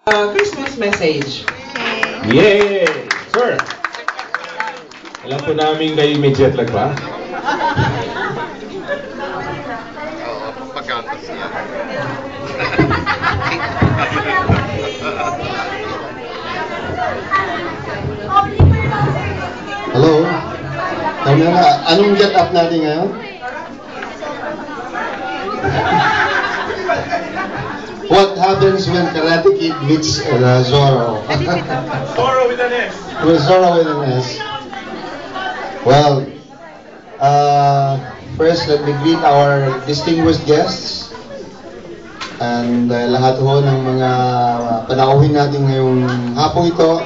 Christmas message. Yay! Sir! Alam po namin kayo may jet lag pa. Oo, pagkantas niya. Hello? Anong get up natin ngayon? What happens when Karate Kid meets Zorro? Zorro with an S. With Zorro with an S. Well, first let me greet our distinguished guests and lahat ho ng mga panauhin natin ngayong hapong ito.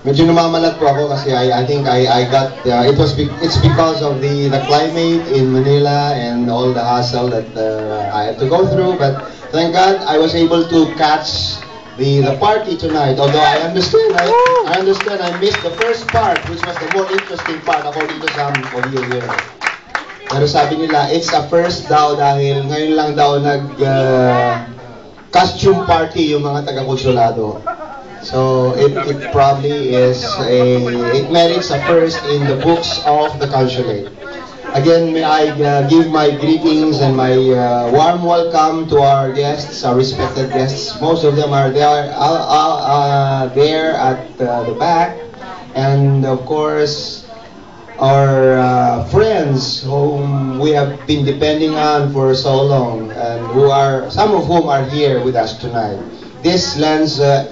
Medyo namamalat po ako kasi I think I got it's because of the climate in Manila and all the hassle that I had to go through, but thank God I was able to catch the party tonight. Although I understand I missed the first part, which was the more interesting part according to some of you here. Pero sabi nila it's a first daw dahil ngayon lang daw costume party yung mga taga-konsulado. So it probably is it merits a first in the books of the consulate. Again, may I give my greetings and my warm welcome to our guests, our respected guests. Most of them are there at the back, and of course our friends whom we have been depending on for so long, and some of whom are here with us tonight. This lends a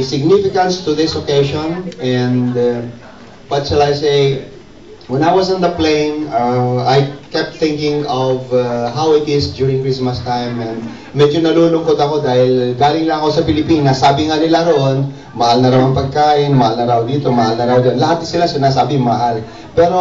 significance to this occasion, and what shall I say? When I was on the plane, I kept thinking of how it is during Christmas time, and medyo nalulungkot ako dahil galing lang ako sa Pilipinas. Sabi nga nila roon, mahal na raw ang pagkain, mahal na raw dito, mahal na raw dyan. Lahat sila sinasabi mahal. Pero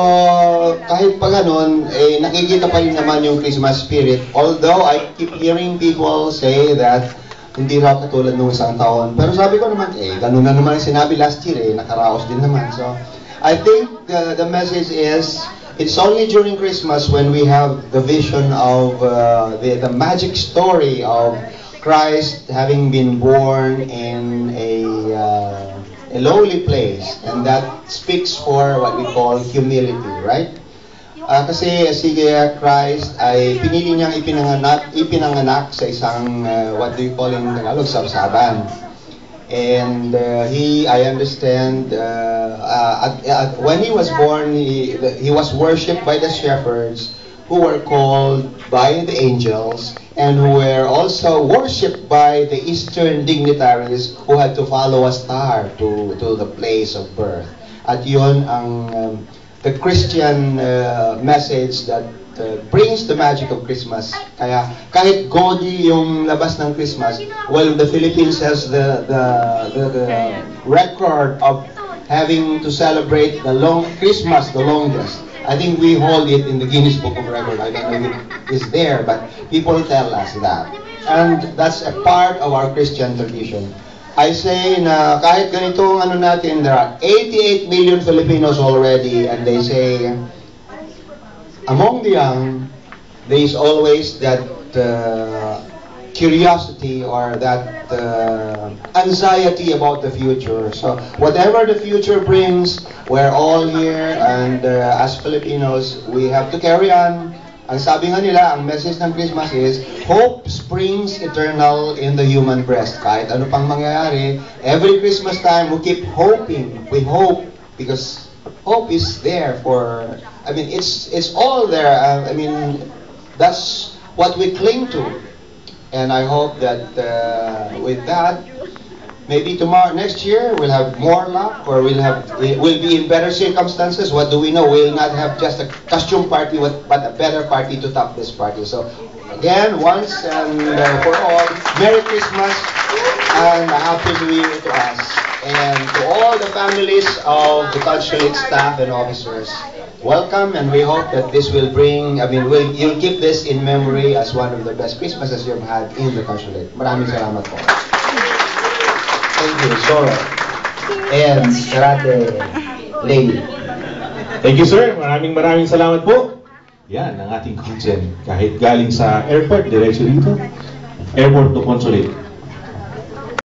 kahit pa ganun, nakikita pa rin naman yung Christmas spirit. Although I keep hearing people say that hindi raw katulad nung isang taon. Pero sabi ko naman, ganun na naman yung sinabi last year, nakaraos din naman. So I think the message is, it's only during Christmas when we have the vision of the magic story of Christ having been born in a lowly place, and that speaks for what we call humility, right? Kasi si Christ ay pinili niyang ipinanganak sa isang what do you call in Tagalog, sabsaban. And I understand, when he was born, he was worshipped by the shepherds, who were called by the angels, and who were also worshipped by the Eastern dignitaries who had to follow a star to the place of birth. At yun ang the Christian message that brings the magic of Christmas. Kaya kahit gaudy yung labas ng Christmas, well, the Philippines has the record of having to celebrate the Christmas the longest. I think we hold it in the Guinness Book of Record. I don't know if it is there, but people tell us that. And that's a part of our Christian tradition. I say na kahit ganito ang natin, there are 88 million Filipinos already, and they say, among the young, there is always that curiosity or that anxiety about the future. So whatever the future brings, we're all here, and as Filipinos, we have to carry on. Ang sabi nga nila, ang message ng Christmas is, hope springs eternal in the human breast. Kahit ano pang mangyayari, every Christmas time, we keep hoping. We hope, because hope is there for, it's all there. That's what we cling to. And I hope that with that, maybe next year, we'll have more luck, or we'll be in better circumstances. What do we know? We'll not have just a costume party, but a better party to top this party. So, again, once and for all, Merry Christmas and a Happy New Year to us. And to all the families of the consulate staff and officers, welcome, and we hope that this will bring, you'll keep this in memory as one of the best Christmases you've had in the consulate. Maraming salamat po. Thank you, Zorro. And Karate Lady. Thank you, sir. Maraming salamat po. Yan, ang ating content. Kahit galing sa airport, diretso dito. airport to consulate.